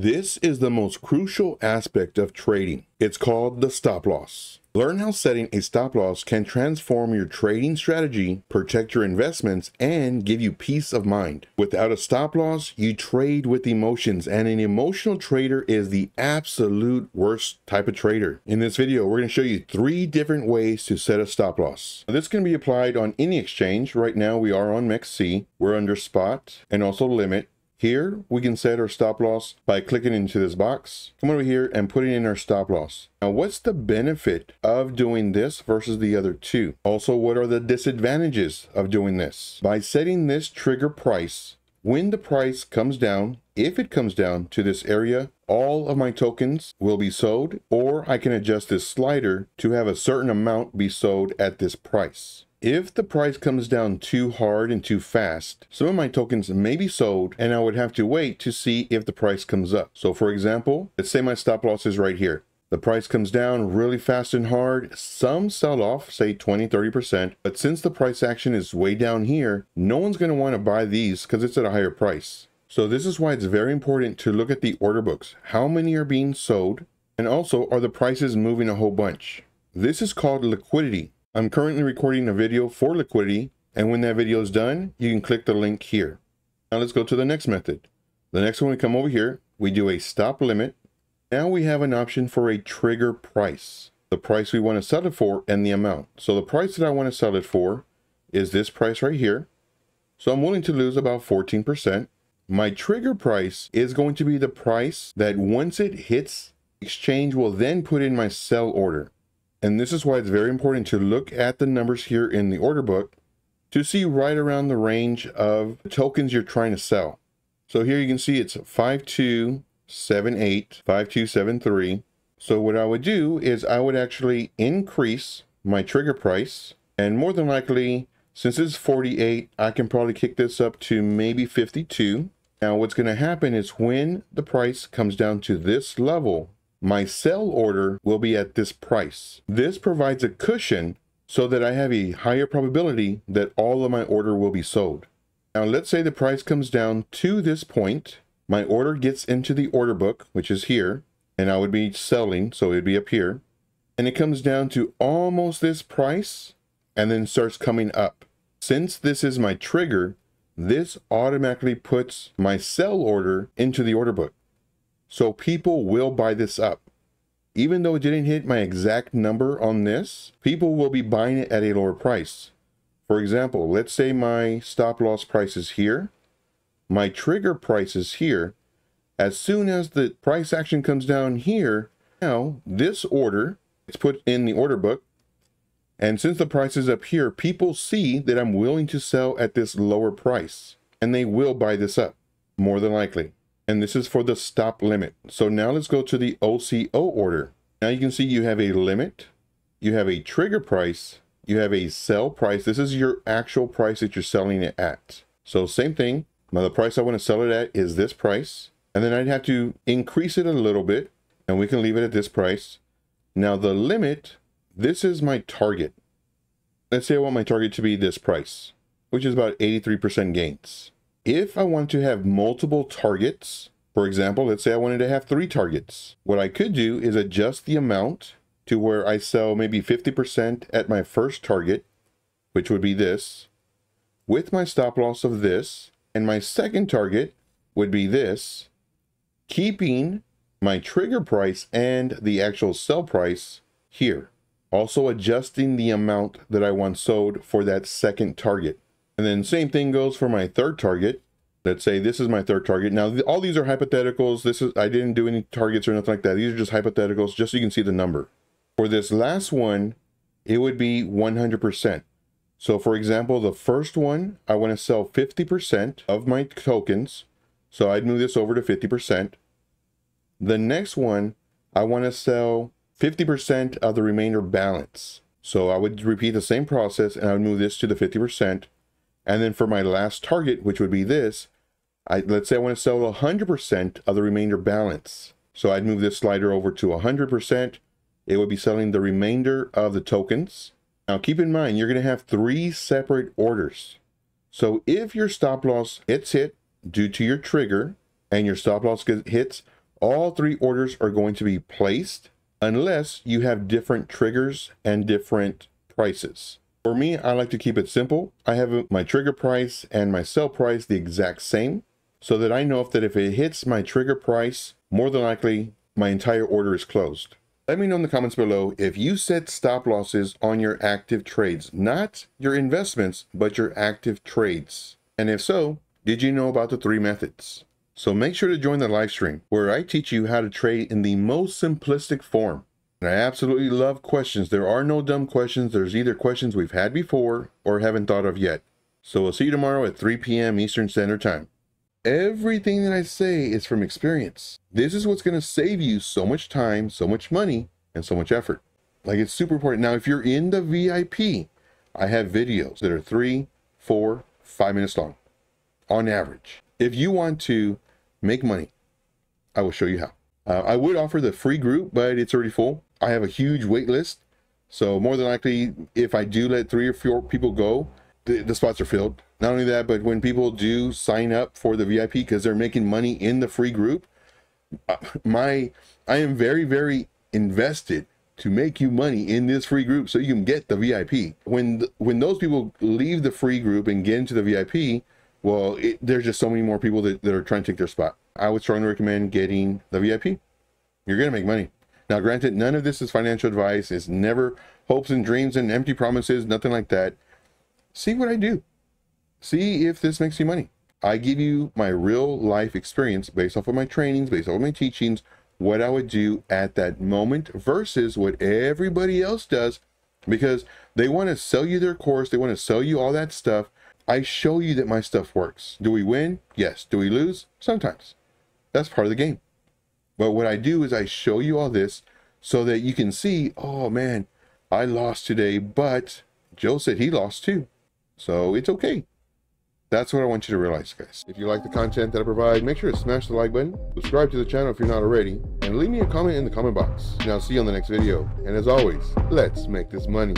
This is the most crucial aspect of trading. It's called the stop loss. Learn how setting a stop loss can transform your trading strategy, protect your investments, and give you peace of mind. Without a stop loss, you trade with emotions, and an emotional trader is the absolute worst type of trader. In this video, we're going to show you 3 different ways to set a stop loss. This can be applied on any exchange. Right now, we are on MEXC. We're under spot and also limit. Here, we can set our stop loss by clicking into this box, come over here and putting in our stop loss. Now, what's the benefit of doing this versus the other 2? Also, what are the disadvantages of doing this? By setting this trigger price, when the price comes down, if it comes down to this area, all of my tokens will be sold, or I can adjust this slider to have a certain amount be sold at this price. If the price comes down too hard and too fast, some of my tokens may be sold and I would have to wait to see if the price comes up. So for example, let's say my stop loss is right here. The price comes down really fast and hard. Some sell off, say 20-30%, but since the price action is way down here, no one's going to want to buy these because it's at a higher price. So this is why it's very important to look at the order books. How many are being sold? And also, are the prices moving a whole bunch? This is called liquidity. I'm currently recording a video for liquidity, and when that video is done, you can click the link here. Now let's go to the next method. The next one, we come over here, we do a stop limit. Now we have an option for a trigger price, the price we want to sell it for and the amount. So the price that I want to sell it for is this price right here. So I'm willing to lose about 14%. My trigger price is going to be the price that once it hits, exchange will then put in my sell order. And this is why it's very important to look at the numbers here in the order book to see right around the range of tokens you're trying to sell. So here you can see it's 5278, 5273. So what I would do is I would actually increase my trigger price, and more than likely, since it's 48, I can probably kick this up to maybe 52. Now what's going to happen is when the price comes down to this level, my sell order will be at this price. This provides a cushion so that I have a higher probability that all of my order will be sold. Now, let's say the price comes down to this point. My order gets into the order book, which is here, and I would be selling, so it'd be up here. And it comes down to almost this price and then starts coming up. Since this is my trigger, this automatically puts my sell order into the order book. So people will buy this up. Even though it didn't hit my exact number on this, people will be buying it at a lower price. For example, let's say my stop loss price is here. My trigger price is here. As soon as the price action comes down here, now this order is put in the order book. And since the price is up here, people see that I'm willing to sell at this lower price. And they will buy this up, more than likely. And this is for the stop limit. So now let's go to the OCO order. Now you can see you have a limit, you have a trigger price, you have a sell price. This is your actual price that you're selling it at. So same thing. Now the price I want to sell it at is this price. And then I'd have to increase it a little bit, and we can leave it at this price. Now the limit, this is my target. Let's say I want my target to be this price, which is about 83% gains. If I want to have multiple targets, for example, let's say I wanted to have 3 targets, what I could do is adjust the amount to where I sell maybe 50% at my first target, which would be this, with my stop loss of this, and my second target would be this, keeping my trigger price and the actual sell price here. Also adjusting the amount that I want sold for that second target. And then same thing goes for my third target. Let's say this is my third target. Now, all these are hypotheticals. I didn't do any targets or nothing like that. These are just hypotheticals, just so you can see the number. For this last one, it would be 100%. So for example, the first one, I want to sell 50% of my tokens. So I'd move this over to 50%. The next one, I want to sell 50% of the remainder balance. So I would repeat the same process and I would move this to the 50%. And then for my last target, which would be this, let's say I want to sell 100% of the remainder balance. So I'd move this slider over to 100%. It would be selling the remainder of the tokens. Now keep in mind, you're going to have 3 separate orders. So if your stop loss gets hit due to your trigger and your stop loss hits All 3 orders are going to be placed unless you have different triggers and different prices. For me, I like to keep it simple. I have my trigger price and my sell price the exact same, so that I know that if it hits my trigger price, more than likely my entire order is closed. Let me know in the comments below if you set stop losses on your active trades, not your investments, but your active trades. And if so, did you know about the 3 methods? So make sure to join the live stream where I teach you how to trade in the most simplistic form. And I absolutely love questions. There are no dumb questions. There's either questions we've had before or haven't thought of yet. So we'll see you tomorrow at 3 p.m. Eastern Standard Time. Everything that I say is from experience. This is what's going to save you so much time, so much money, and so much effort. Like, it's super important. Now, if you're in the VIP, I have videos that are 3, 4, 5 minutes long on average. If you want to make money, I will show you how. I would offer the free group, but it's already full. I have a huge wait list. So more than likely, if I do let 3 or 4 people go, the spots are filled. Not only that, but when people do sign up for the VIP because they're making money in the free group, I am very, very invested to make you money in this free group so you can get the VIP. When those people leave the free group and get into the VIP, well, there's just so many more people that are trying to take their spot. I would strongly recommend getting the VIP. You're going to make money. Now, granted, none of this is financial advice. It's never hopes and dreams and empty promises, nothing like that. See what I do. See if this makes you money. I give you my real life experience based off of my trainings, based off of my teachings, what I would do at that moment versus what everybody else does, because they want to sell you their course. They want to sell you all that stuff. I show you that my stuff works. Do we win? Yes. Do we lose? Sometimes. That's part of the game. But what I do is I show you all this so that you can see, oh man, I lost today, but Joe said he lost too. So it's okay. That's what I want you to realize, guys. If you like the content that I provide, make sure to smash the like button, subscribe to the channel if you're not already, and leave me a comment in the comment box. And I'll see you on the next video. And as always, let's make this money.